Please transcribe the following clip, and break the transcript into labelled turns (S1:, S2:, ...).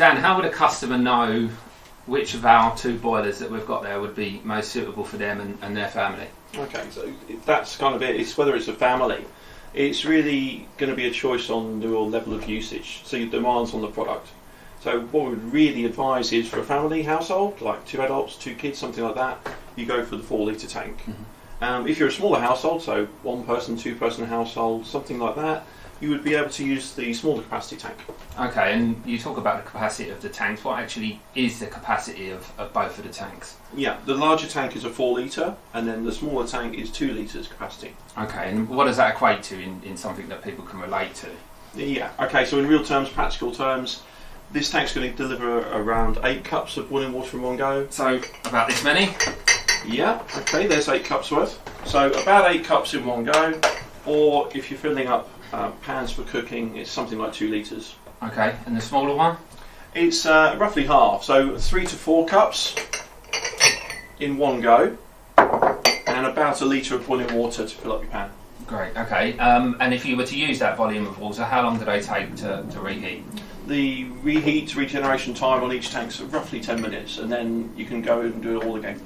S1: Dan, how would a customer know which of our 2 boilers that we've got there would be most suitable for them and their family?
S2: Okay, so that's kind of it. It's whether it's a family. It's really going to be a choice on your level of usage, so your demands on the product. So what we would really advise is for a family household, like 2 adults, 2 kids, something like that, you go for the 4 litre tank. If you're a smaller household, so 1 person, 2 person household, something like that, you would be able to use the smaller capacity tank.
S1: Okay, and you talk about the capacity of the tanks. What actually is the capacity of both of the tanks?
S2: Yeah, the larger tank is a 4 litre, and then the smaller tank is 2 litres capacity.
S1: Okay, and what does that equate to in something that people can relate to?
S2: Yeah, okay, so in real terms, practical terms, this tank's going to deliver around 8 cups of boiling water in one go.
S1: So, about this many?
S2: Yeah, okay, there's 8 cups worth. So about 8 cups in one go, or if you're filling up pans for cooking, it's something like 2 litres.
S1: Okay, and the smaller one?
S2: It's roughly half, so 3 to 4 cups in one go, and about a litre of boiling water to fill up your pan.
S1: Great, okay. And if you were to use that volume of water, how long do they take to reheat?
S2: The reheat regeneration time on each tank's roughly 10 minutes, and then you can go and do it all again.